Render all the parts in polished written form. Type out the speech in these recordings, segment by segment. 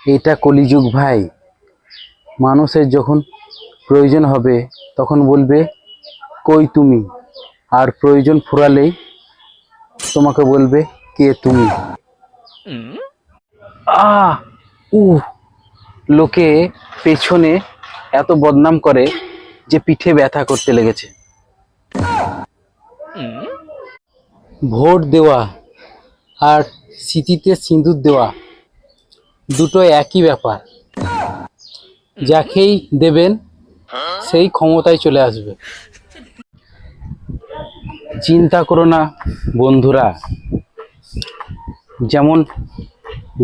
এটা কলিযুগ ভাই। মানুষের যখন প্রয়োজন হবে তখন বলবে কই তুমি, আর প্রয়োজন ফুরালেই তোমাকে বলবে কে তুমি। আহ লোকে পেছনে এত বদনাম করে যে পিঠে ব্যথা করতে লেগেছে। ভোট দেওয়া আর স্মৃতিতে সিঁদুর দেওয়া দুটো একই ব্যাপার। যাকেই দেবেন সেই ক্ষমতায় চলে আসবে। চিন্তা করো না বন্ধুরা, যেমন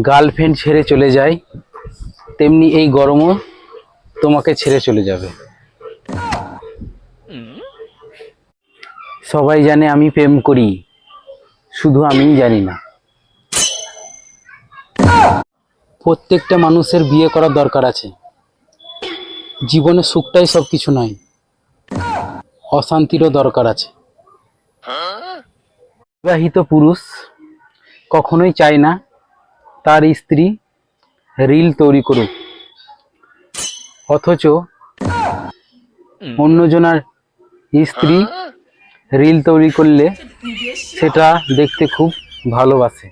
গার্লফ্রেন্ড ছেড়ে চলে যায় তেমনি এই গরমও তোমাকে ছেড়ে চলে যাবে। সবাই জানে আমি প্রেম করি, শুধু আমিই জানি না। প্রত্যেকটা মানুষের বিয়ে করার দরকার আছে। জীবনে সুখটাই সব কিছু নয়, অশান্তিরও দরকার আছে। বিবাহিত পুরুষ কখনোই চায় না তার স্ত্রী রিল তৈরি করুক, অথচ অন্যজনের স্ত্রী রিল তৈরি করলে সেটা দেখতে খুব ভালোবাসে।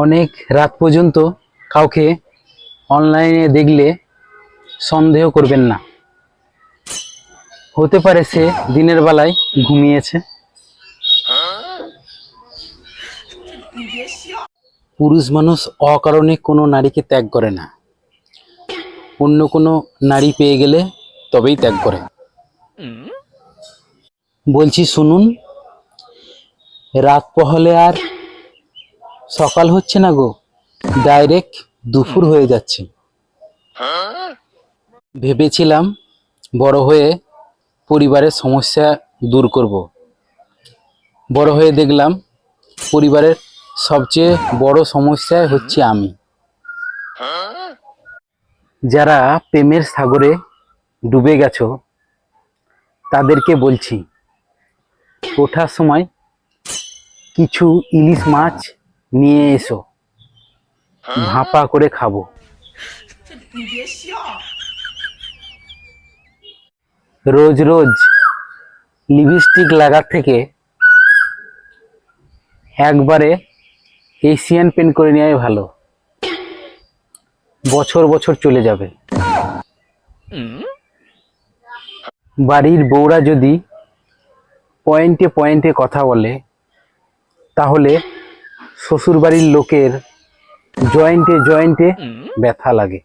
অনেক রাত পর্যন্ত কাউকে অনলাইনে দেখলে সন্দেহ করবেন না, হতে পারে সে দিনের বেলায় ঘুমিয়েছে। পুরুষ মানুষ অকারণে কোনো নারীকে ত্যাগ করে না, অন্য কোনো নারী পেয়ে গেলে তবেই ত্যাগ করে। বলছি শুনুন, রাত পোহালে আর সকাল হচ্ছে না গো, ডাইরেক্ট দুপুর হয়ে যাচ্ছে। ভেবেছিলাম বড় হয়ে পরিবারের সমস্যা দূর করব, বড় হয়ে দেখলাম পরিবারের সবচেয়ে বড় সমস্যা হচ্ছে আমি। যারা প্রেমের সাগরে ডুবে গেছো তাদেরকে বলছি, ওঠার সময় কিছু ইলিশ মাছ নিয়ে এসো, ভাপা করে খাবো। রোজ রোজ লিপস্টিক লাগার থেকে একবারে এশিয়ান পেন্ট করে নেওয়াই ভালো, বছর বছর চলে যাবে। বাড়ির বউরা যদি পয়েন্টে পয়েন্টে কথা বলে তাহলে শ্বশুর বাড়ির লোকের জয়েন্টে জয়েন্টে ব্যথা লাগে।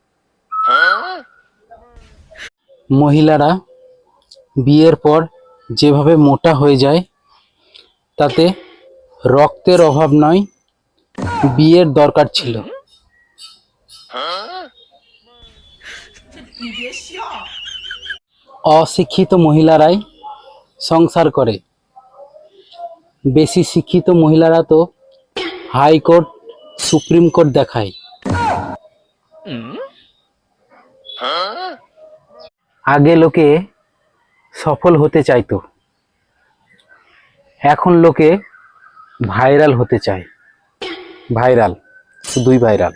মহিলারা বিয়ের পর যেভাবে মোটা হয়ে যায় তাতে রক্তের অভাব নয়, বিয়ের দরকার ছিল। অশিক্ষিত মহিলারাই সংসার করে, বেশি শিক্ষিত মহিলারা তো হাইকোর্ট সুপ্রিম কোর্ট দেখায়। আগে লোকে সফল হতে চাইতো, এখন লোকে ভাইরাল হতে চায়। ভাইরাল, শুধুই ভাইরাল।